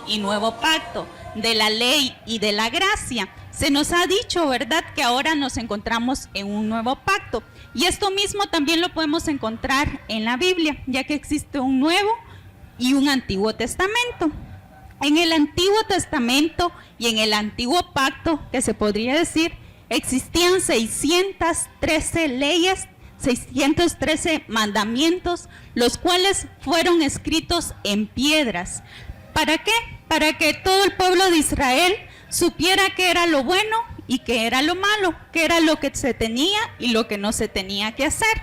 y nuevo pacto, de la ley y de la gracia. Se nos ha dicho, ¿verdad?, que ahora nos encontramos en un nuevo pacto. Y esto mismo también lo podemos encontrar en la Biblia, ya que existe un Nuevo y un Antiguo Testamento. En el Antiguo Testamento y en el Antiguo Pacto, que se podría decir, existían 613 leyes, 613 mandamientos, los cuales fueron escritos en piedras. ¿Para qué? Para que todo el pueblo de Israel supiera qué era lo bueno y qué era lo malo, qué era lo que se tenía y lo que no se tenía que hacer.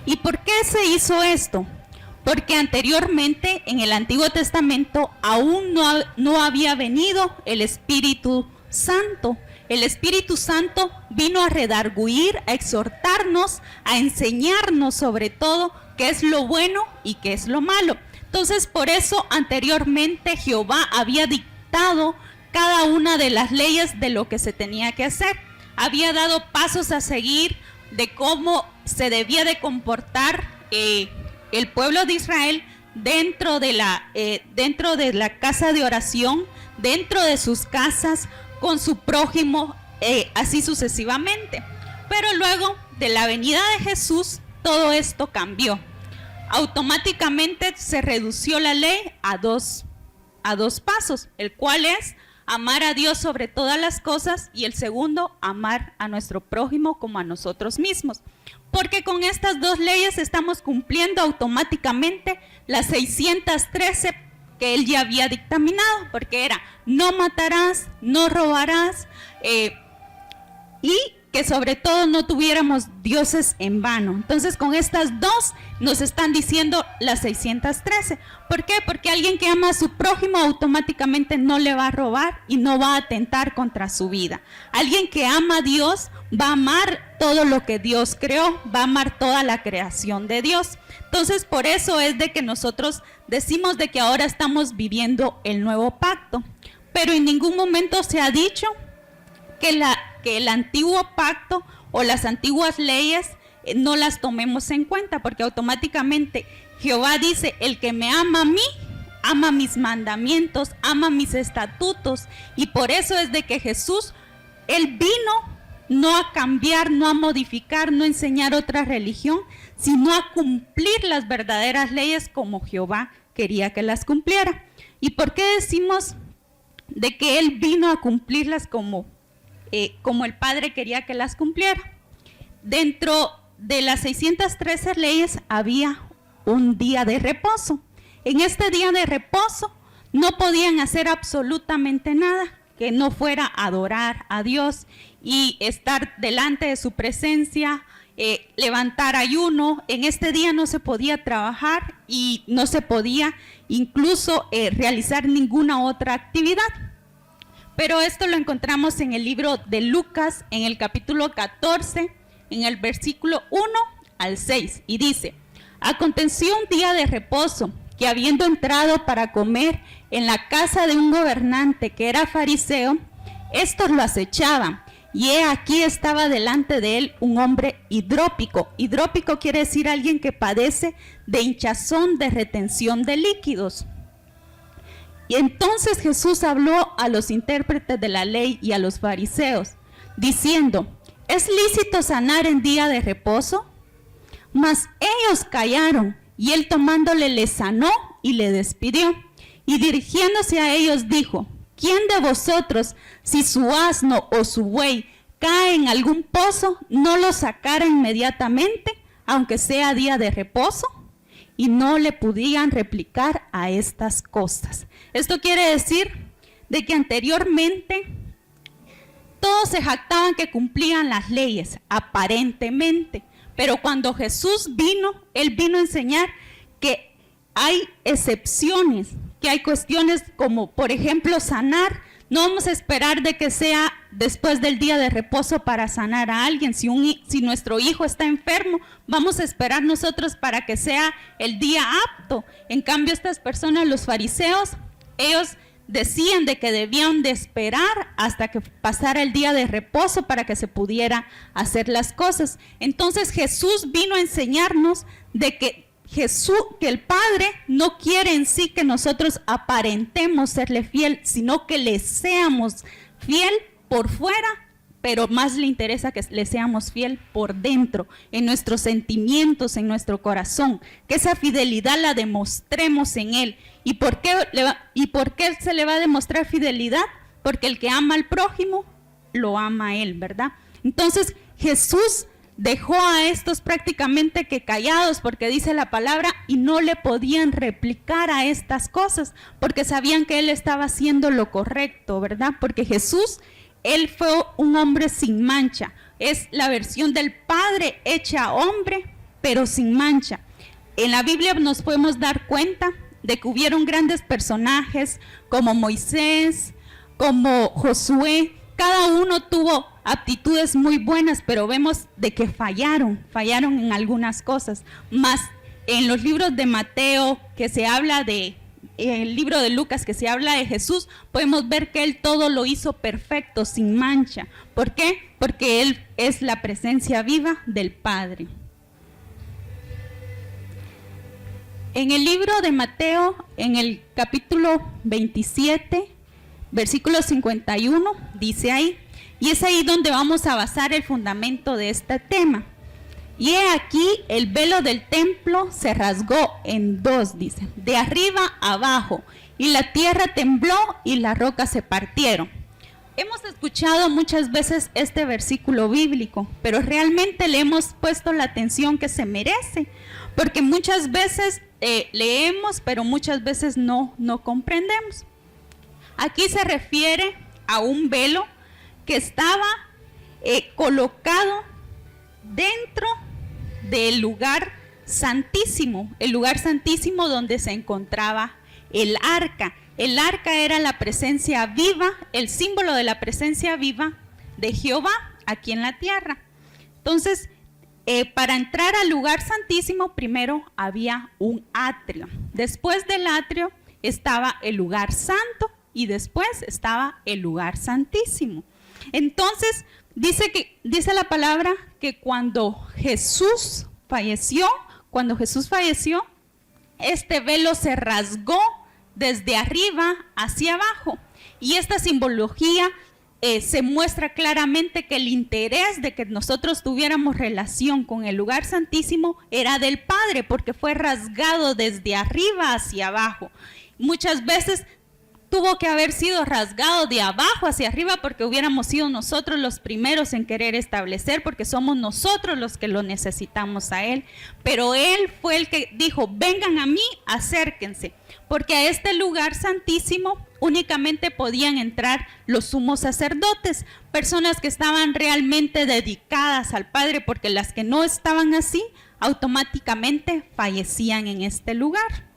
¿Y por qué se hizo esto? Porque anteriormente en el Antiguo Testamento aún no había venido el Espíritu Santo. El Espíritu Santo vino a redarguir, a exhortarnos, a enseñarnos sobre todo qué es lo bueno y qué es lo malo. Entonces, por eso anteriormente Jehová había dictado cada una de las leyes de lo que se tenía que hacer. Había dado pasos a seguir de cómo se debía de comportar el pueblo de Israel dentro de la casa de oración, dentro de sus casas, con su prójimo, así sucesivamente. Pero luego de la venida de Jesús, todo esto cambió. Automáticamente se redució la ley a dos pasos, el cual es amar a Dios sobre todas las cosas, y el segundo, amar a nuestro prójimo como a nosotros mismos. Porque con estas dos leyes estamos cumpliendo automáticamente las 613 que él ya había dictaminado, porque era: no matarás, no robarás, y que sobre todo no tuviéramos dioses en vano. Entonces, con estas dos nos están diciendo las 613. ¿Por qué? Porque alguien que ama a su prójimo automáticamente no le va a robar y no va a atentar contra su vida. Alguien que ama a Dios va a amar todo lo que Dios creó, va a amar toda la creación de Dios. Entonces, por eso es de que nosotros decimos de que ahora estamos viviendo el nuevo pacto. Pero en ningún momento se ha dicho que el antiguo pacto o las antiguas leyes no las tomemos en cuenta, porque automáticamente Jehová dice: el que me ama a mí, ama mis mandamientos, ama mis estatutos. Y por eso es de que Jesús, él vino no a cambiar, no a modificar, no a enseñar otra religión, sino a cumplir las verdaderas leyes como Jehová quería que las cumpliera. ¿Y por qué decimos de que él vino a cumplirlas como el Padre quería que las cumpliera? Dentro de las 613 leyes había un día de reposo. En este día de reposo no podían hacer absolutamente nada que no fuera adorar a Dios y estar delante de su presencia, levantar ayuno. En este día no se podía trabajar y no se podía incluso realizar ninguna otra actividad. Pero esto lo encontramos en el libro de Lucas, en el capítulo 14, en el versículo 1 al 6, y dice: aconteció un día de reposo, que habiendo entrado para comer en la casa de un gobernante que era fariseo, estos lo acechaban, y he aquí estaba delante de él un hombre hidrópico. Hidrópico quiere decir alguien que padece de hinchazón, de retención de líquidos. Y entonces Jesús habló a los intérpretes de la ley y a los fariseos, diciendo: ¿es lícito sanar en día de reposo? Mas ellos callaron, y él tomándole le sanó y le despidió. Y dirigiéndose a ellos dijo: ¿quién de vosotros, si su asno o su buey cae en algún pozo, no lo sacara inmediatamente, aunque sea día de reposo? Y no le podían replicar a estas cosas. Esto quiere decir de que anteriormente todos se jactaban que cumplían las leyes, aparentemente. Pero cuando Jesús vino, él vino a enseñar que hay excepciones, que hay cuestiones como, por ejemplo, sanar. No vamos a esperar de que sea después del día de reposo para sanar a alguien. Si nuestro hijo está enfermo, vamos a esperar nosotros para que sea el día apto. En cambio, estas personas, los fariseos, ellos decían de que debían de esperar hasta que pasara el día de reposo para que se pudiera hacer las cosas. Entonces Jesús vino a enseñarnos de que que el Padre no quiere en sí que nosotros aparentemos serle fiel, sino que le seamos fiel por fuera, pero más le interesa que le seamos fiel por dentro, en nuestros sentimientos, en nuestro corazón, que esa fidelidad la demostremos en Él. ¿Y por qué se le va a demostrar fidelidad? Porque el que ama al prójimo, lo ama a Él, ¿verdad? Entonces Jesús dejó a estos prácticamente que callados, porque dice la palabra, y no le podían replicar a estas cosas, porque sabían que Él estaba haciendo lo correcto, ¿verdad? Porque Jesús, Él fue un hombre sin mancha, es la versión del Padre hecha hombre, pero sin mancha. En la Biblia nos podemos dar cuenta de que hubieron grandes personajes como Moisés, como Josué. Cada uno tuvo aptitudes muy buenas, pero vemos de que fallaron en algunas cosas. Más en los libros de Mateo, que se habla de, el libro de Lucas, que se habla de Jesús, podemos ver que Él todo lo hizo perfecto, sin mancha. ¿Por qué? Porque Él es la presencia viva del Padre. En el libro de Mateo, en el capítulo 27, versículo 51, dice ahí, y es ahí donde vamos a basar el fundamento de este tema. Y he aquí, el velo del templo se rasgó en dos, dice, de arriba a abajo, y la tierra tembló y las rocas se partieron. Hemos escuchado muchas veces este versículo bíblico, pero realmente le hemos puesto la atención que se merece, porque muchas veces leemos, pero muchas veces no comprendemos. Aquí se refiere a un velo que estaba colocado dentro del lugar santísimo, el lugar santísimo donde se encontraba el arca. El arca era la presencia viva, el símbolo de la presencia viva de Jehová aquí en la tierra. Entonces, para entrar al lugar santísimo, primero había un atrio. Después del atrio estaba el lugar santo y después estaba el lugar santísimo. Entonces, dice la palabra que cuando Jesús falleció, este velo se rasgó desde arriba hacia abajo. Y esta simbología se muestra claramente que el interés de que nosotros tuviéramos relación con el lugar santísimo era del Padre, porque fue rasgado desde arriba hacia abajo. Muchas veces tuvo que haber sido rasgado de abajo hacia arriba, porque hubiéramos sido nosotros los primeros en querer establecer, porque somos nosotros los que lo necesitamos a Él. Pero Él fue el que dijo, vengan a mí, acérquense, porque a este lugar santísimo únicamente podían entrar los sumos sacerdotes, personas que estaban realmente dedicadas al Padre, porque las que no estaban así, automáticamente fallecían en este lugar.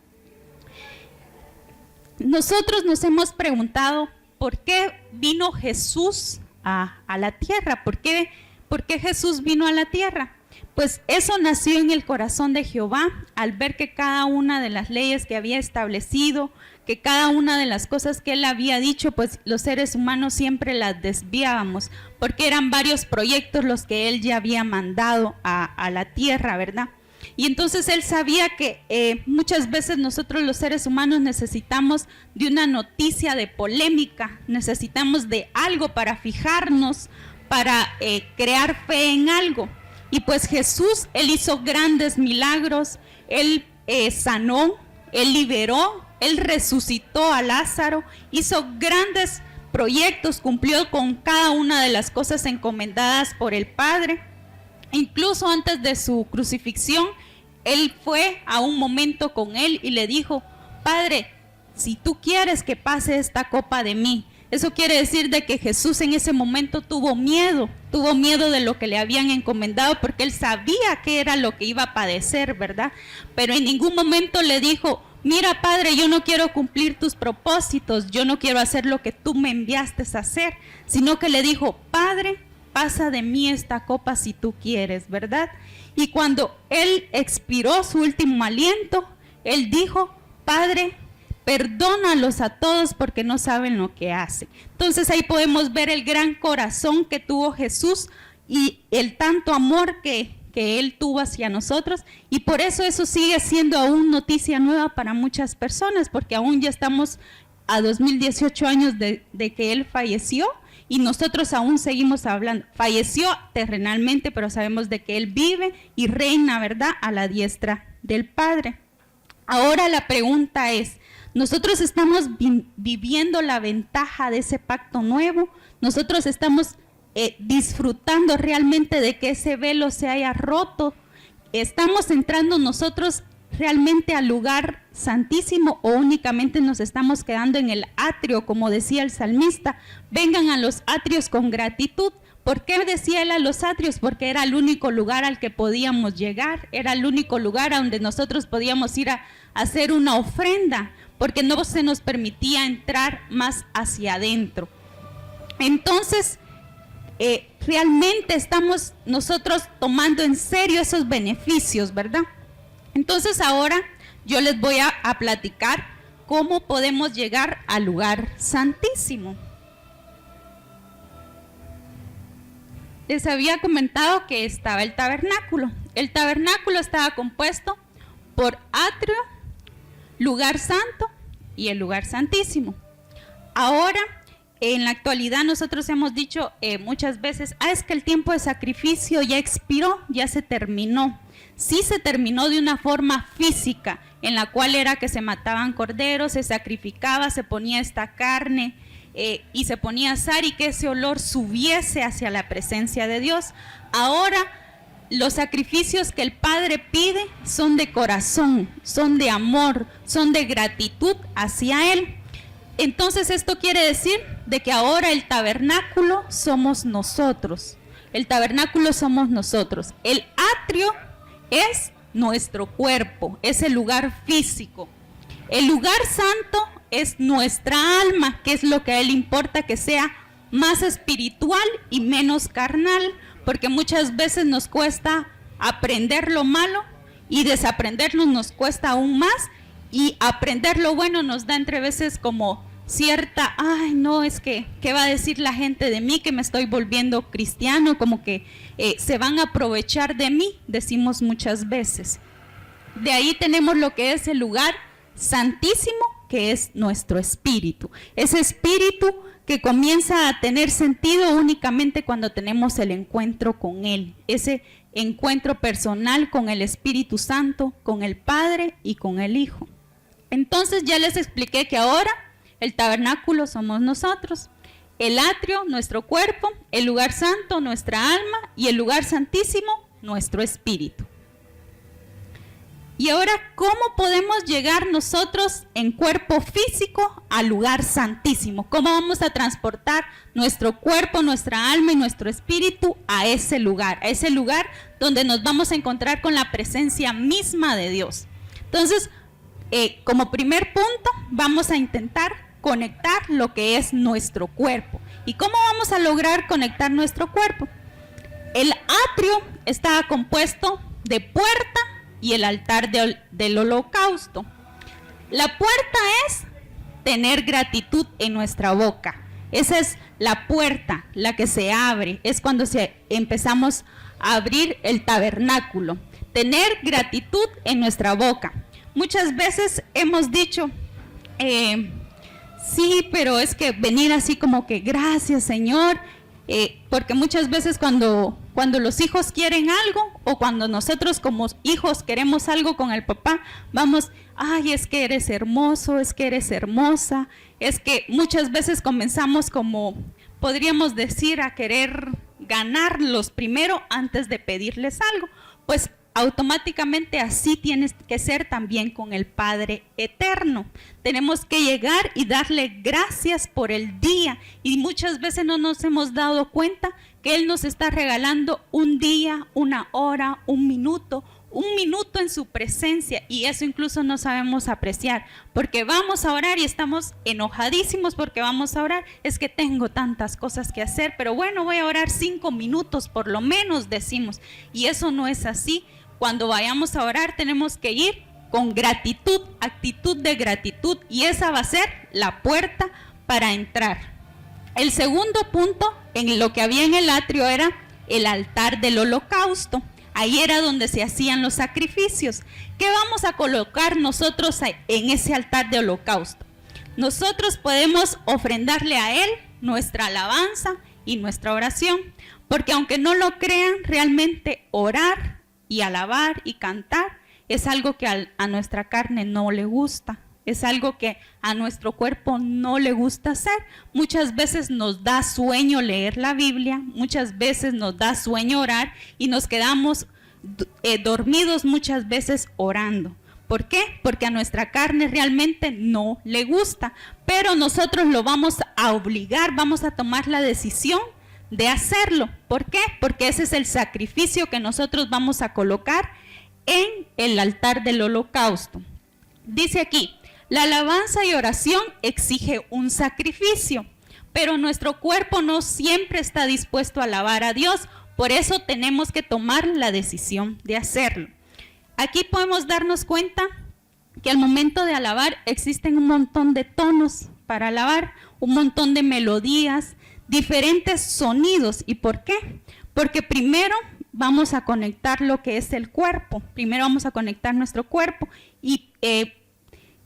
Nosotros nos hemos preguntado por qué vino Jesús a la tierra, ¿por qué Jesús vino a la tierra? Pues eso nació en el corazón de Jehová, al ver que cada una de las leyes que había establecido, que cada una de las cosas que Él había dicho, pues los seres humanos siempre las desviábamos, porque eran varios proyectos los que Él ya había mandado a la tierra, ¿verdad? Y entonces Él sabía que muchas veces nosotros los seres humanos necesitamos de una noticia de polémica, necesitamos de algo para fijarnos, para crear fe en algo. Y pues Jesús, Él hizo grandes milagros, Él sanó, Él liberó, Él resucitó a Lázaro, hizo grandes proyectos, cumplió con cada una de las cosas encomendadas por el Padre. Incluso antes de su crucifixión, Él fue a un momento con Él y le dijo, Padre, si tú quieres que pase esta copa de mí. Eso quiere decir de que Jesús en ese momento tuvo miedo de lo que le habían encomendado, porque Él sabía que era lo que iba a padecer, ¿verdad? Pero en ningún momento le dijo, mira, Padre, yo no quiero cumplir tus propósitos, yo no quiero hacer lo que tú me enviaste a hacer, sino que le dijo, Padre, pasa de mí esta copa si tú quieres, ¿verdad? Y cuando Él expiró su último aliento, Él dijo, Padre, perdónalos a todos porque no saben lo que hacen. Entonces ahí podemos ver el gran corazón que tuvo Jesús y el tanto amor que que Él tuvo hacia nosotros, y por eso sigue siendo aún noticia nueva para muchas personas, porque aún ya estamos a 2018 años de que Él falleció, y nosotros aún seguimos hablando. Falleció terrenalmente, pero sabemos de que Él vive y reina, ¿verdad?, a la diestra del Padre. Ahora la pregunta es, ¿nosotros estamos viviendo la ventaja de ese pacto nuevo? ¿Nosotros estamos disfrutando realmente de que ese velo se haya roto? ¿Estamos entrando nosotros realmente al lugar santísimo o únicamente nos estamos quedando en el atrio? Como decía el salmista, vengan a los atrios con gratitud. ¿Por qué decía él a los atrios? Porque era el único lugar al que podíamos llegar, era el único lugar a donde nosotros podíamos ir a hacer una ofrenda, porque no se nos permitía entrar más hacia adentro. Entonces, realmente estamos nosotros tomando en serio esos beneficios, ¿verdad? Entonces ahora yo les voy a platicar cómo podemos llegar al lugar santísimo. Les había comentado que estaba el tabernáculo. El tabernáculo estaba compuesto por atrio, lugar santo y el lugar santísimo. Ahora, en la actualidad nosotros hemos dicho muchas veces, es que el tiempo de sacrificio ya expiró, ya se terminó. Sí se terminó de una forma física, en la cual era que se mataban corderos, se sacrificaba, se ponía esta carne y se ponía a asar y que ese olor subiese hacia la presencia de Dios. Ahora los sacrificios que el Padre pide son de corazón, son de amor, son de gratitud hacia Él. Entonces esto quiere decir de que ahora el tabernáculo somos nosotros. El tabernáculo somos nosotros. El atrio es nuestro cuerpo, es el lugar físico. El lugar santo es nuestra alma, que es lo que a Él importa que sea más espiritual y menos carnal, porque muchas veces nos cuesta aprender lo malo y desaprendernos nos cuesta aún más, y aprender lo bueno nos da entre veces como cierta, ay no, es que, ¿qué va a decir la gente de mí? Que me estoy volviendo cristiano, como que se van a aprovechar de mí, decimos muchas veces. De ahí tenemos lo que es el lugar santísimo, que es nuestro espíritu. Ese espíritu que comienza a tener sentido únicamente cuando tenemos el encuentro con Él, ese encuentro personal con el Espíritu Santo, con el Padre y con el Hijo. Entonces ya les expliqué que ahora el tabernáculo somos nosotros, el atrio, nuestro cuerpo, el lugar santo, nuestra alma, y el lugar santísimo, nuestro espíritu. Y ahora, ¿cómo podemos llegar nosotros en cuerpo físico al lugar santísimo? ¿Cómo vamos a transportar nuestro cuerpo, nuestra alma y nuestro espíritu a ese lugar donde nos vamos a encontrar con la presencia misma de Dios? Entonces, como primer punto, vamos a intentar conectar lo que es nuestro cuerpo. ¿Y cómo vamos a lograr conectar nuestro cuerpo? El atrio está compuesto de puerta y el altar del holocausto. La puerta es tener gratitud en nuestra boca. Esa es la puerta, la que se abre. Es cuando empezamos a abrir el tabernáculo. Tener gratitud en nuestra boca. Muchas veces hemos dicho, sí, pero es que venir así como que gracias Señor, porque muchas veces cuando los hijos quieren algo o cuando nosotros como hijos queremos algo con el papá, vamos, ay, es que eres hermoso, es que eres hermosa, es que muchas veces comenzamos como, podríamos decir, a querer ganarlos primero antes de pedirles algo. Pues automáticamente así tienes que ser también con el Padre eterno. Tenemos que llegar y darle gracias por el día, y muchas veces no nos hemos dado cuenta que Él nos está regalando un día, una hora, un minuto en su presencia, y eso incluso no sabemos apreciar, porque vamos a orar y estamos enojadísimos porque vamos a orar, es que tengo tantas cosas que hacer, pero bueno, voy a orar 5 minutos por lo menos, decimos, y eso no es así. Cuando vayamos a orar tenemos que ir con gratitud, actitud de gratitud, y esa va a ser la puerta para entrar. El segundo punto en lo que había en el atrio era el altar del holocausto. Ahí era donde se hacían los sacrificios. ¿Qué vamos a colocar nosotros en ese altar de holocausto? Nosotros podemos ofrendarle a Él nuestra alabanza y nuestra oración, porque aunque no lo crean, realmente orar y alabar y cantar es algo que a nuestra carne no le gusta. Es algo que a nuestro cuerpo no le gusta hacer. Muchas veces nos da sueño leer la Biblia, muchas veces nos da sueño orar y nos quedamos dormidos muchas veces orando. ¿Por qué? Porque a nuestra carne realmente no le gusta, pero nosotros lo vamos a obligar, vamos a tomar la decisión de hacerlo. ¿Por qué? Porque ese es el sacrificio que nosotros vamos a colocar en el altar del holocausto. Dice aquí, la alabanza y oración exige un sacrificio, pero nuestro cuerpo no siempre está dispuesto a alabar a Dios, por eso tenemos que tomar la decisión de hacerlo. Aquí podemos darnos cuenta que al momento de alabar existen un montón de tonos para alabar, un montón de melodías, diferentes sonidos. ¿Y por qué? Porque primero vamos a conectar lo que es el cuerpo, primero vamos a conectar nuestro cuerpo y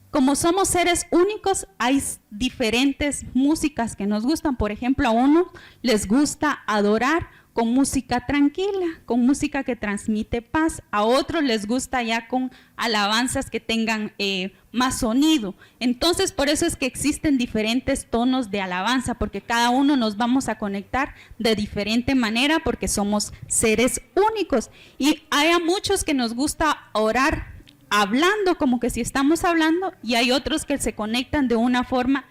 como somos seres únicos, hay diferentes músicas que nos gustan. Por ejemplo, a uno les gusta adorar con música tranquila, con música que transmite paz. A otros les gusta ya con alabanzas que tengan más sonido. Entonces, por eso es que existen diferentes tonos de alabanza, porque cada uno nos vamos a conectar de diferente manera, porque somos seres únicos. Y hay a muchos que nos gusta orar hablando, como que si estamos hablando, y hay otros que se conectan de una forma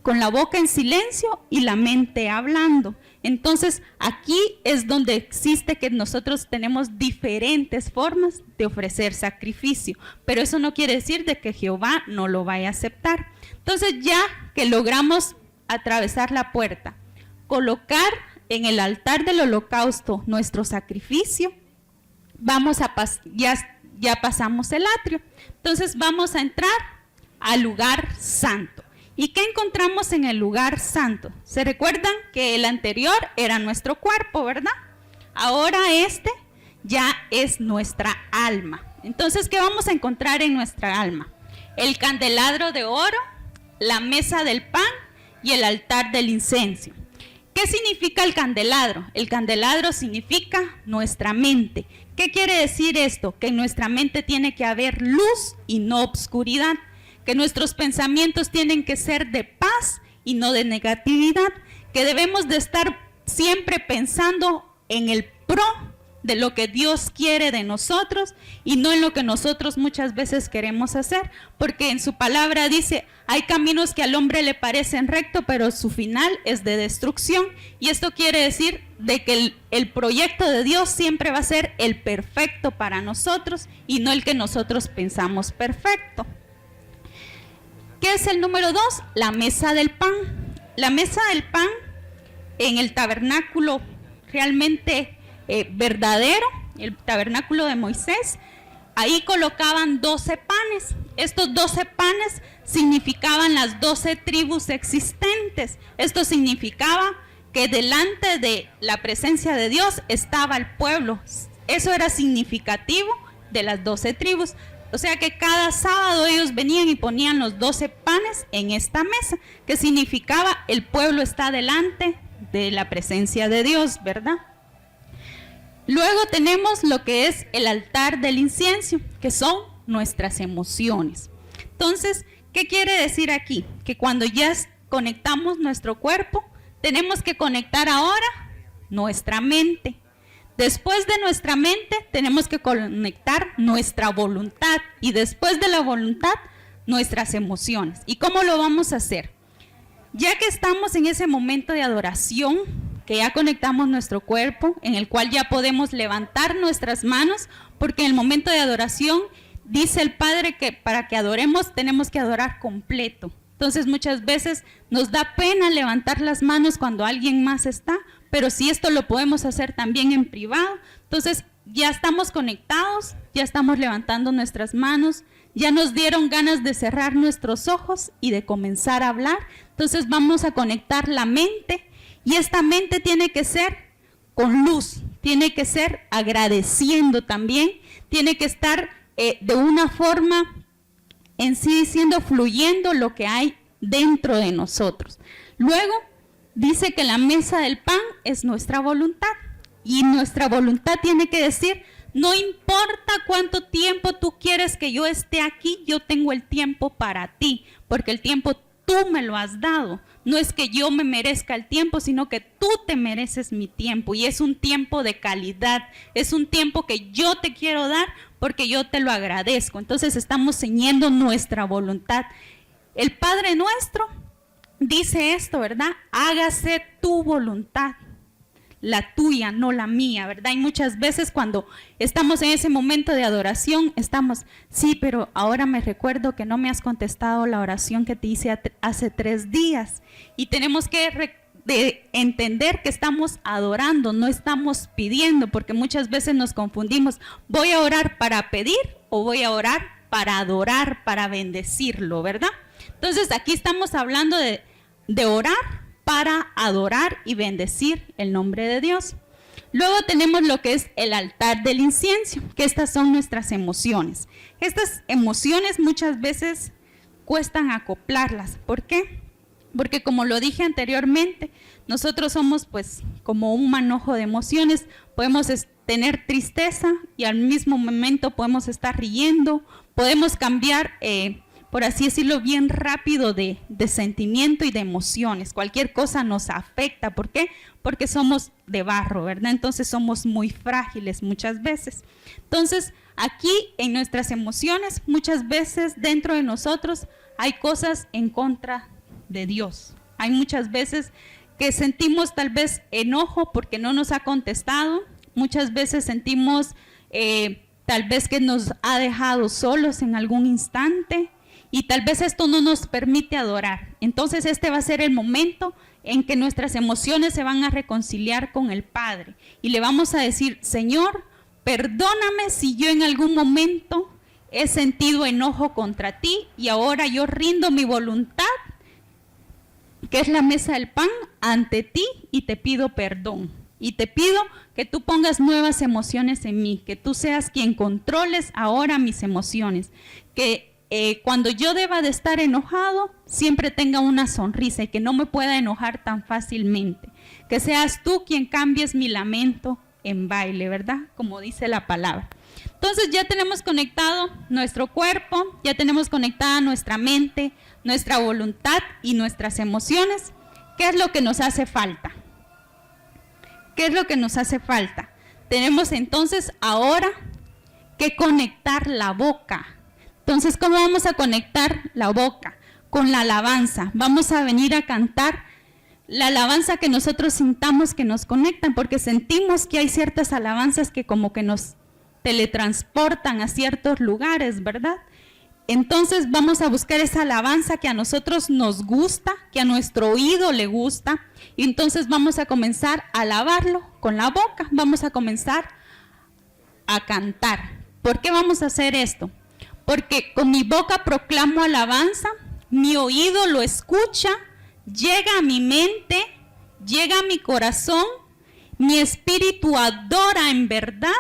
con la boca en silencio y la mente hablando. Entonces, aquí es donde existe que nosotros tenemos diferentes formas de ofrecer sacrificio, pero eso no quiere decir de que Jehová no lo vaya a aceptar. Entonces, ya que logramos atravesar la puerta, colocar en el altar del holocausto nuestro sacrificio, vamos a ya pasamos el atrio. Entonces vamos a entrar al lugar santo. ¿Y qué encontramos en el lugar santo? ¿Se recuerdan que el anterior era nuestro cuerpo, verdad? Ahora este ya es nuestra alma. Entonces, ¿qué vamos a encontrar en nuestra alma? El candelabro de oro, la mesa del pan y el altar del incienso. ¿Qué significa el candelabro? El candelabro significa nuestra mente. ¿Qué quiere decir esto? Que en nuestra mente tiene que haber luz y no obscuridad, que nuestros pensamientos tienen que ser de paz y no de negatividad, que debemos de estar siempre pensando en el pro de lo que Dios quiere de nosotros y no en lo que nosotros muchas veces queremos hacer, porque en su palabra dice, hay caminos que al hombre le parecen rectos, pero su final es de destrucción, y esto quiere decir de que el proyecto de Dios siempre va a ser el perfecto para nosotros y no el que nosotros pensamos perfecto. ¿Qué es el número 2? La mesa del pan. La mesa del pan en el tabernáculo realmente verdadero, el tabernáculo de Moisés, ahí colocaban 12 panes. Estos 12 panes significaban las 12 tribus existentes. Esto significaba que delante de la presencia de Dios estaba el pueblo. Eso era significativo de las 12 tribus. O sea que cada sábado ellos venían y ponían los 12 panes en esta mesa, que significaba el pueblo está delante de la presencia de Dios, ¿verdad? Luego tenemos lo que es el altar del incienso, que son nuestras emociones. Entonces, ¿qué quiere decir aquí? Que cuando ya conectamos nuestro cuerpo, tenemos que conectar ahora nuestra mente. Después de nuestra mente, tenemos que conectar nuestra voluntad. Y después de la voluntad, nuestras emociones. ¿Y cómo lo vamos a hacer? Ya que estamos en ese momento de adoración, que ya conectamos nuestro cuerpo, en el cual ya podemos levantar nuestras manos, porque en el momento de adoración dice el Padre que para que adoremos tenemos que adorar completo. Entonces muchas veces nos da pena levantar las manos cuando alguien más está, pero si esto lo podemos hacer también en privado, entonces ya estamos conectados, ya estamos levantando nuestras manos, ya nos dieron ganas de cerrar nuestros ojos y de comenzar a hablar. Entonces vamos a conectar la mente. Y esta mente tiene que ser con luz, tiene que ser agradeciendo también, tiene que estar de una forma en sí diciendo, fluyendo lo que hay dentro de nosotros. Luego dice que la mesa del pan es nuestra voluntad, y nuestra voluntad tiene que decir, no importa cuánto tiempo tú quieres que yo esté aquí, yo tengo el tiempo para ti, porque el tiempo tú me lo has dado. No es que yo me merezca el tiempo, sino que tú te mereces mi tiempo, y es un tiempo de calidad, es un tiempo que yo te quiero dar porque yo te lo agradezco. Entonces estamos ciñendo nuestra voluntad. El Padre nuestro dice esto, ¿verdad? Hágase tu voluntad, la tuya, no la mía, ¿verdad? Y muchas veces cuando estamos en ese momento de adoración, estamos, sí, pero ahora me recuerdo que no me has contestado la oración que te hice hace 3 días. Y tenemos que entender que estamos adorando, no estamos pidiendo, porque muchas veces nos confundimos. ¿Voy a orar para pedir o voy a orar para adorar, para bendecirlo, verdad? Entonces aquí estamos hablando de orar para adorar y bendecir el nombre de Dios. Luego tenemos lo que es el altar del incienso, que estas son nuestras emociones. Estas emociones muchas veces cuestan acoplarlas. ¿Por qué? Porque como lo dije anteriormente, nosotros somos pues como un manojo de emociones. Podemos tener tristeza y al mismo momento podemos estar riendo, podemos cambiar por así decirlo, bien rápido de sentimiento y de emociones. Cualquier cosa nos afecta. ¿Por qué? Porque somos de barro, ¿verdad? Entonces somos muy frágiles muchas veces. Entonces, aquí en nuestras emociones, muchas veces dentro de nosotros hay cosas en contra de Dios. Hay muchas veces que sentimos tal vez enojo porque no nos ha contestado. Muchas veces sentimos tal vez que nos ha dejado solos en algún instante. Y tal vez esto no nos permite adorar. Entonces este va a ser el momento en que nuestras emociones se van a reconciliar con el Padre. Y le vamos a decir, Señor, perdóname si yo en algún momento he sentido enojo contra ti y ahora yo rindo mi voluntad, que es la mesa del pan, ante ti y te pido perdón. Y te pido que tú pongas nuevas emociones en mí, que tú seas quien controles ahora mis emociones, que cuando yo deba de estar enojado, siempre tenga una sonrisa y que no me pueda enojar tan fácilmente. Que seas tú quien cambies mi lamento en baile, ¿verdad? Como dice la palabra. Entonces ya tenemos conectado nuestro cuerpo, ya tenemos conectada nuestra mente, nuestra voluntad y nuestras emociones. ¿Qué es lo que nos hace falta? ¿Qué es lo que nos hace falta? Tenemos entonces ahora que conectar la boca. Entonces, ¿cómo vamos a conectar la boca? Con la alabanza. Vamos a venir a cantar la alabanza que nosotros sintamos que nos conectan, porque sentimos que hay ciertas alabanzas que como que nos teletransportan a ciertos lugares, ¿verdad? Entonces vamos a buscar esa alabanza que a nosotros nos gusta, que a nuestro oído le gusta, y entonces vamos a comenzar a alabarlo con la boca, vamos a comenzar a cantar. ¿Por qué vamos a hacer esto? Porque con mi boca proclamo alabanza, mi oído lo escucha, llega a mi mente, llega a mi corazón, mi espíritu adora en verdad,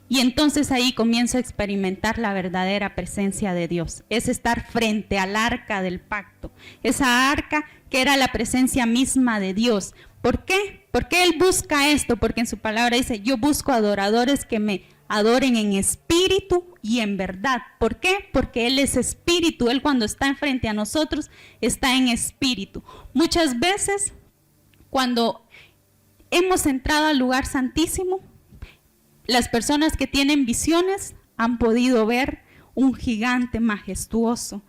y entonces ahí comienzo a experimentar la verdadera presencia de Dios. Es estar frente al arca del pacto, esa arca que era la presencia misma de Dios. ¿Por qué? ¿Por qué Él busca esto? Porque en su palabra dice, yo busco adoradores que me adoren en espíritu y en verdad. ¿Por qué? Porque Él es espíritu. Él cuando está enfrente a nosotros está en espíritu. Muchas veces cuando hemos entrado al lugar santísimo, las personas que tienen visiones han podido ver un gigante majestuoso.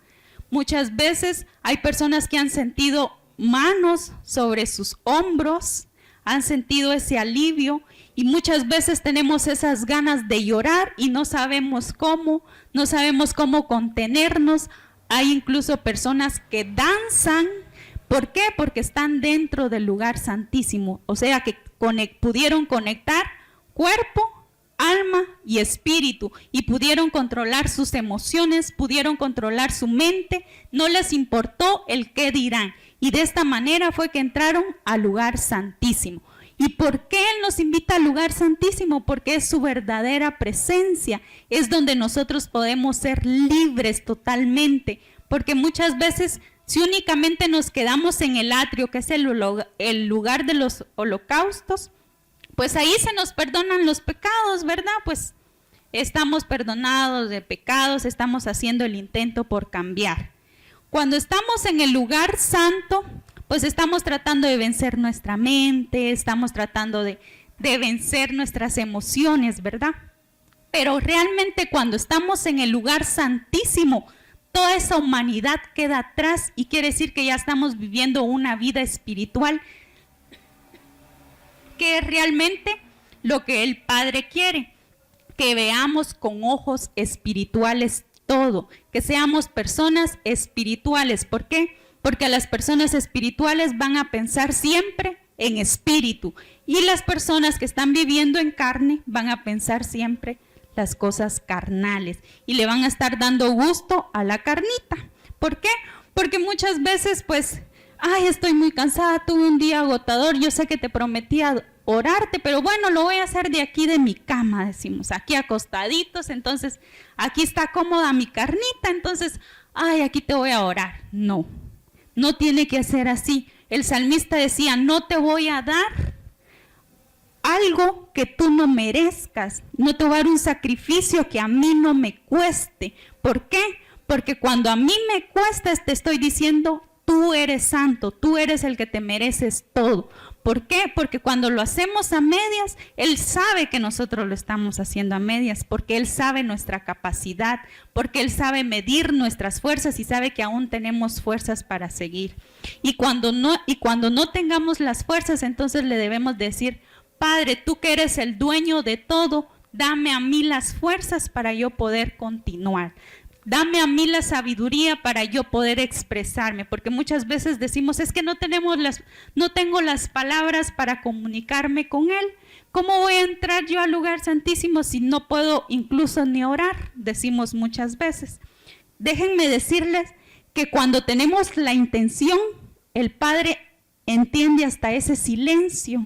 Muchas veces hay personas que han sentido manos sobre sus hombros, han sentido ese alivio. Y muchas veces tenemos esas ganas de llorar y no sabemos cómo contenernos. Hay incluso personas que danzan. ¿Por qué? Porque están dentro del lugar santísimo. O sea que pudieron conectar cuerpo, alma y espíritu. Y pudieron controlar sus emociones, pudieron controlar su mente. No les importó el qué dirán. Y de esta manera fue que entraron al lugar santísimo. ¿Y por qué Él nos invita al lugar santísimo? Porque es su verdadera presencia, es donde nosotros podemos ser libres totalmente, porque muchas veces si únicamente nos quedamos en el atrio, que es el lugar de los holocaustos, pues ahí se nos perdonan los pecados, ¿verdad? Pues estamos perdonados de pecados, estamos haciendo el intento por cambiar. Cuando estamos en el lugar santo, pues estamos tratando de vencer nuestra mente, estamos tratando de vencer nuestras emociones, ¿verdad? Pero realmente cuando estamos en el lugar santísimo, toda esa humanidad queda atrás y quiere decir que ya estamos viviendo una vida espiritual, que es realmente lo que el Padre quiere, que veamos con ojos espirituales todo, que seamos personas espirituales. ¿Por qué? Porque las personas espirituales van a pensar siempre en espíritu y las personas que están viviendo en carne van a pensar siempre las cosas carnales y le van a estar dando gusto a la carnita. ¿Por qué? Porque muchas veces pues, ay, estoy muy cansada, tuve un día agotador, yo sé que te prometía orarte, pero bueno, lo voy a hacer de aquí de mi cama, decimos, aquí acostaditos, entonces aquí está cómoda mi carnita, entonces, ay, aquí te voy a orar. No, no tiene que ser así. El salmista decía, no te voy a dar algo que tú no merezcas, no te voy a dar un sacrificio que a mí no me cueste. ¿Por qué? Porque cuando a mí me cuesta te estoy diciendo, tú eres santo, tú eres el que te mereces todo. ¿Por qué? Porque cuando lo hacemos a medias, Él sabe que nosotros lo estamos haciendo a medias, porque Él sabe nuestra capacidad, porque Él sabe medir nuestras fuerzas y sabe que aún tenemos fuerzas para seguir. Y cuando no tengamos las fuerzas, entonces le debemos decir, Padre, tú que eres el dueño de todo, dame a mí las fuerzas para yo poder continuar. Dame a mí la sabiduría para yo poder expresarme, porque muchas veces decimos, es que no tengo las palabras para comunicarme con Él. ¿Cómo voy a entrar yo al lugar santísimo si no puedo incluso ni orar? Decimos muchas veces. Déjenme decirles que cuando tenemos la intención, el Padre entiende hasta ese silencio,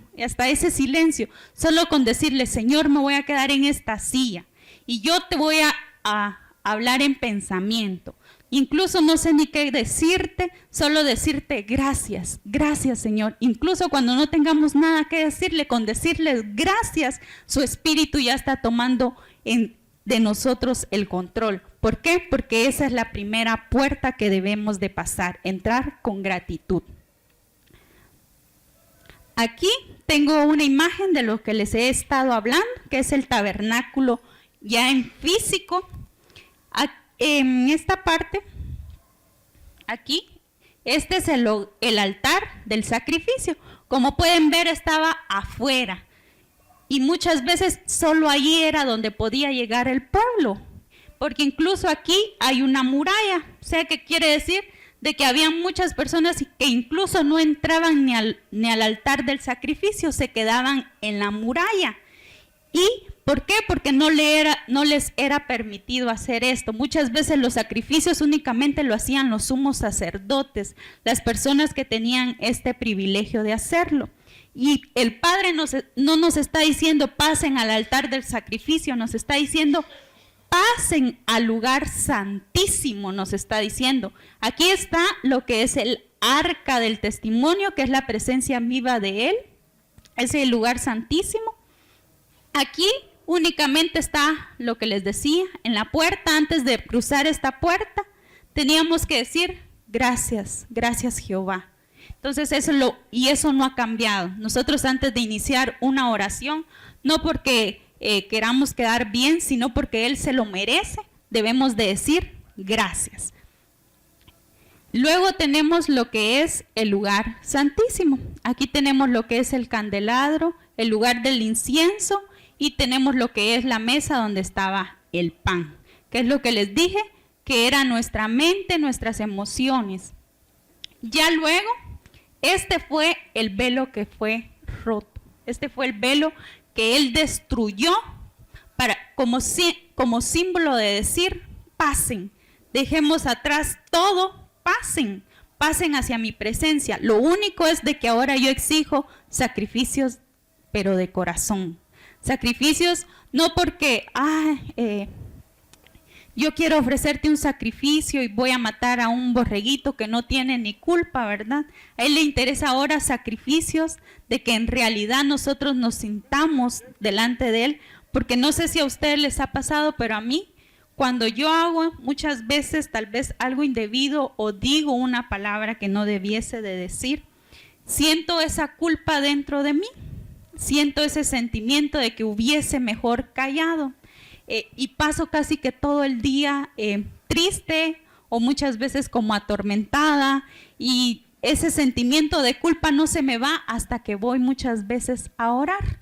solo con decirle, Señor, me voy a quedar en esta silla y yo te voy a hablar en pensamiento. Incluso no sé ni qué decirte, solo decirte gracias, gracias Señor. Incluso cuando no tengamos nada que decirle, con decirles gracias, su espíritu ya está tomando de nosotros el control. ¿Por qué? Porque esa es la primera puerta que debemos de pasar, entrar con gratitud. Aquí tengo una imagen de lo que les he estado hablando, que es el tabernáculo ya en físico. En esta parte, aquí, este es el altar del sacrificio. Como pueden ver, estaba afuera. Y muchas veces solo allí era donde podía llegar el pueblo. Porque incluso aquí hay una muralla. O sea, ¿qué quiere decir? De que había muchas personas que incluso no entraban ni al altar del sacrificio, se quedaban en la muralla. ¿Y por qué? Porque no les era permitido hacer esto. Muchas veces los sacrificios únicamente lo hacían los sumos sacerdotes, las personas que tenían este privilegio de hacerlo. Y el Padre no nos está diciendo pasen al altar del sacrificio, nos está diciendo pasen al lugar santísimo, nos está diciendo. Aquí está lo que es el arca del testimonio, que es la presencia viva de Él, es el lugar santísimo. Aquí únicamente está lo que les decía, en la puerta, antes de cruzar esta puerta, teníamos que decir gracias, gracias Jehová. Entonces eso no ha cambiado. Nosotros antes de iniciar una oración, no porque queramos quedar bien, sino porque Él se lo merece, debemos de decir gracias. Luego tenemos lo que es el lugar santísimo. Aquí tenemos lo que es el candelabro, el lugar del incienso, y tenemos lo que es la mesa donde estaba el pan, que es lo que les dije, que era nuestra mente, nuestras emociones. Ya luego, este fue el velo que fue roto. Este fue el velo que Él destruyó como símbolo de decir, pasen, dejemos atrás todo, pasen hacia mi presencia. Lo único es de que ahora yo exijo sacrificios pero de corazón. Sacrificios no porque, yo quiero ofrecerte un sacrificio y voy a matar a un borreguito que no tiene ni culpa, ¿verdad? A él le interesa ahora sacrificios de que en realidad nosotros nos sintamos delante de él, porque no sé si a ustedes les ha pasado, pero a mí, cuando yo hago muchas veces tal vez algo indebido o digo una palabra que no debiese de decir, siento esa culpa dentro de mí, siento ese sentimiento de que hubiese mejor callado. Y paso casi que todo el día triste o muchas veces como atormentada, y ese sentimiento de culpa no se me va hasta que voy muchas veces a orar.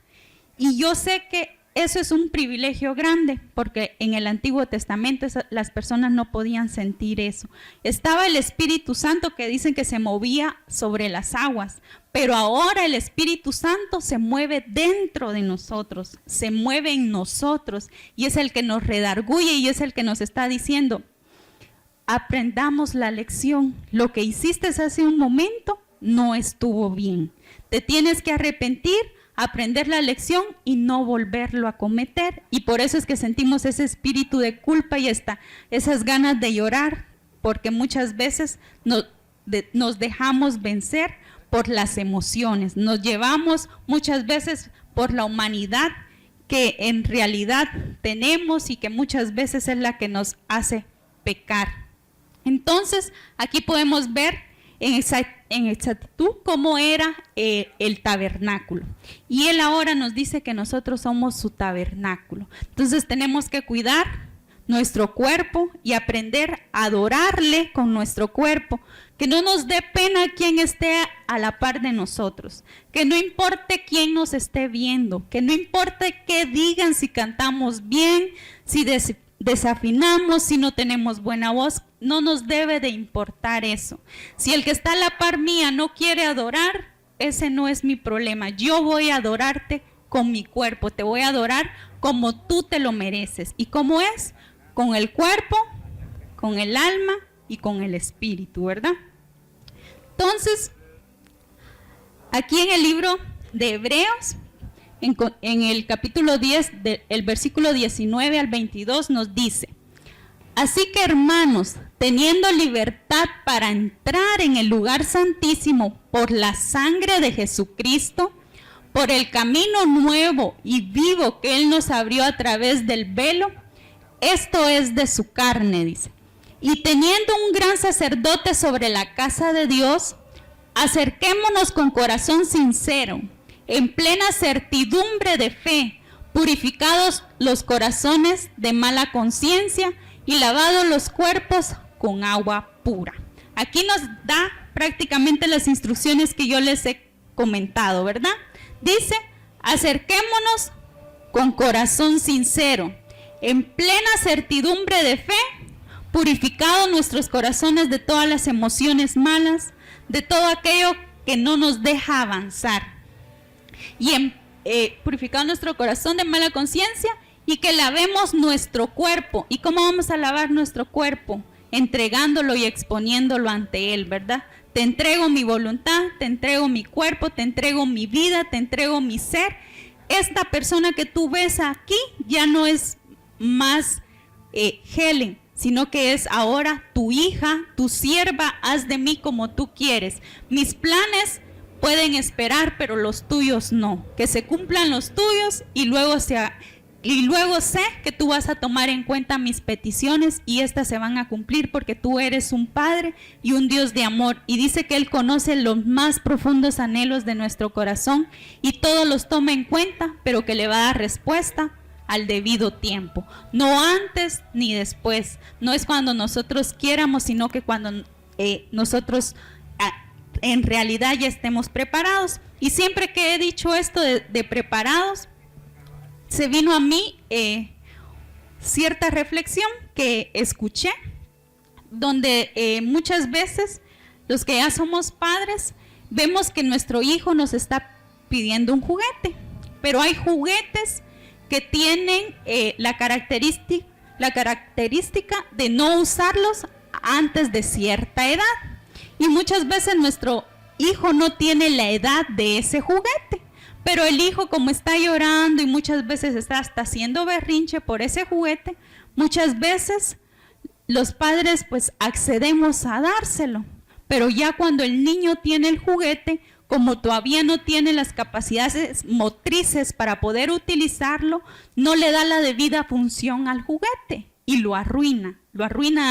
Y yo sé que eso es un privilegio grande, porque en el Antiguo Testamento las personas no podían sentir eso. Estaba el Espíritu Santo que dicen que se movía sobre las aguas, pero ahora el Espíritu Santo se mueve dentro de nosotros, se mueve en nosotros, y es el que nos redarguye y es el que nos está diciendo, aprendamos la lección, lo que hiciste hace un momento no estuvo bien, te tienes que arrepentir, aprender la lección y no volverlo a cometer. Y por eso es que sentimos ese espíritu de culpa y esas ganas de llorar, porque muchas veces nos dejamos vencer por las emociones, nos llevamos muchas veces por la humanidad que en realidad tenemos y que muchas veces es la que nos hace pecar. Entonces, aquí podemos ver en exactitud cómo era el tabernáculo. Y él ahora nos dice que nosotros somos su tabernáculo. Entonces tenemos que cuidar nuestro cuerpo y aprender a adorarle con nuestro cuerpo. Que no nos dé pena quien esté a la par de nosotros. Que no importe quién nos esté viendo. Que no importe qué digan, si cantamos bien, si desafinamos, si no tenemos buena voz. No nos debe de importar eso. Si el que está a la par mía no quiere adorar, ese no es mi problema. Yo voy a adorarte con mi cuerpo, te voy a adorar como tú te lo mereces. ¿Y cómo es? Con el cuerpo, con el alma y con el espíritu, ¿verdad? Entonces, aquí en el libro de Hebreos, en el capítulo 10, el versículo 19 al 22 nos dice: así que, hermanos, teniendo libertad para entrar en el lugar santísimo por la sangre de Jesucristo, por el camino nuevo y vivo que Él nos abrió a través del velo, esto es de su carne, dice. Y teniendo un gran sacerdote sobre la casa de Dios, acerquémonos con corazón sincero, en plena certidumbre de fe, purificados los corazones de mala conciencia y lavados los cuerpos con agua pura. Aquí nos da prácticamente las instrucciones que yo les he comentado, ¿verdad? Dice, acerquémonos con corazón sincero, en plena certidumbre de fe, purificados nuestros corazones de todas las emociones malas, de todo aquello que no nos deja avanzar. Y purificado nuestro corazón de mala conciencia, y que lavemos nuestro cuerpo. ¿Y cómo vamos a lavar nuestro cuerpo? Entregándolo y exponiéndolo ante Él, ¿verdad? Te entrego mi voluntad, te entrego mi cuerpo, te entrego mi vida, te entrego mi ser. Esta persona que tú ves aquí ya no es más Helen, sino que es ahora tu hija, tu sierva, haz de mí como tú quieres. Mis planes pueden esperar, pero los tuyos no. Que se cumplan los tuyos y luego sé que tú vas a tomar en cuenta mis peticiones y estas se van a cumplir porque tú eres un Padre y un Dios de amor. Y dice que Él conoce los más profundos anhelos de nuestro corazón y todos los toma en cuenta, pero que le va a dar respuesta al debido tiempo. No antes ni después. No es cuando nosotros quieramos, sino que cuando nosotros en realidad ya estemos preparados. Y siempre que he dicho esto de preparados, se vino a mí cierta reflexión que escuché, donde muchas veces los que ya somos padres vemos que nuestro hijo nos está pidiendo un juguete, pero hay juguetes que tienen la característica de no usarlos antes de cierta edad, y muchas veces nuestro hijo no tiene la edad de ese juguete, Pero el hijo, como está llorando y muchas veces está hasta haciendo berrinche por ese juguete, muchas veces los padres pues accedemos a dárselo. Pero ya cuando el niño tiene el juguete, como todavía no tiene las capacidades motrices para poder utilizarlo, no le da la debida función al juguete y lo arruina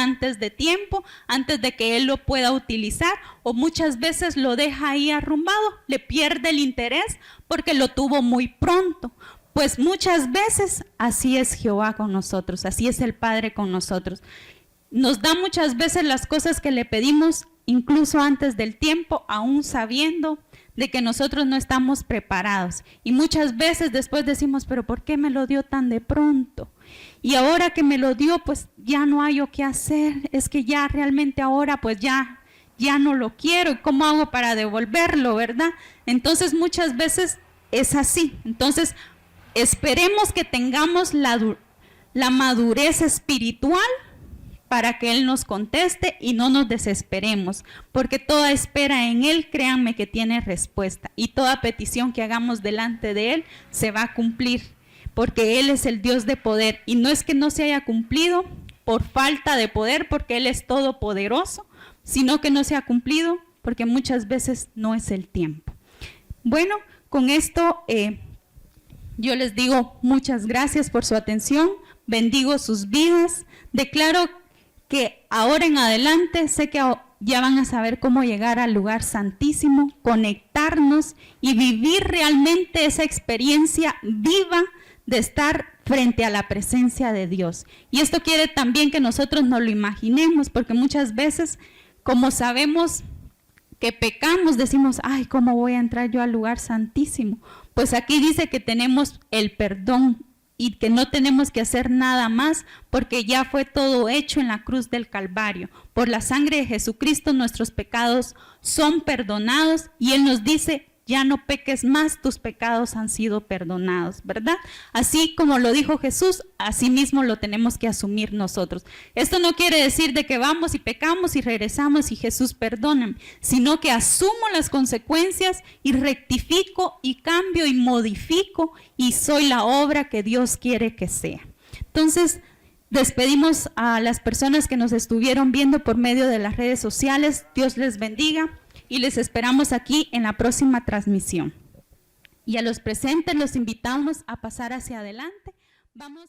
antes de tiempo, antes de que él lo pueda utilizar, o muchas veces lo deja ahí arrumbado, le pierde el interés porque lo tuvo muy pronto. Pues muchas veces así es Jehová con nosotros, así es el Padre con nosotros. Nos da muchas veces las cosas que le pedimos incluso antes del tiempo, aún sabiendo de que nosotros no estamos preparados. Y muchas veces después decimos, pero ¿por qué me lo dio tan de pronto? Y ahora que me lo dio, pues ya no hay qué hacer, es que ya realmente ahora pues ya no lo quiero, ¿y cómo hago para devolverlo, verdad? Entonces muchas veces es así. Entonces esperemos que tengamos la madurez espiritual para que Él nos conteste y no nos desesperemos, porque toda espera en Él, créanme que tiene respuesta, y toda petición que hagamos delante de Él se va a cumplir, porque Él es el Dios de poder, y no es que no se haya cumplido por falta de poder, porque Él es todopoderoso, sino que no se ha cumplido porque muchas veces no es el tiempo. Bueno, con esto yo les digo muchas gracias por su atención, bendigo sus vidas, declaro que ahora en adelante sé que ya van a saber cómo llegar al lugar santísimo, conectarnos y vivir realmente esa experiencia viva de estar frente a la presencia de Dios. Y esto quiere también que nosotros nos lo imaginemos, porque muchas veces, como sabemos que pecamos, decimos, ay, ¿cómo voy a entrar yo al lugar santísimo? Pues aquí dice que tenemos el perdón y que no tenemos que hacer nada más porque ya fue todo hecho en la cruz del Calvario. Por la sangre de Jesucristo nuestros pecados son perdonados y Él nos dice, ya no peques más, tus pecados han sido perdonados, ¿verdad? Así como lo dijo Jesús, así mismo lo tenemos que asumir nosotros. Esto no quiere decir de que vamos y pecamos y regresamos y Jesús perdona, sino que asumo las consecuencias y rectifico y cambio y modifico y soy la obra que Dios quiere que sea. Entonces, despedimos a las personas que nos estuvieron viendo por medio de las redes sociales. Dios les bendiga. Y les esperamos aquí en la próxima transmisión. Y a los presentes los invitamos a pasar hacia adelante. Vamos.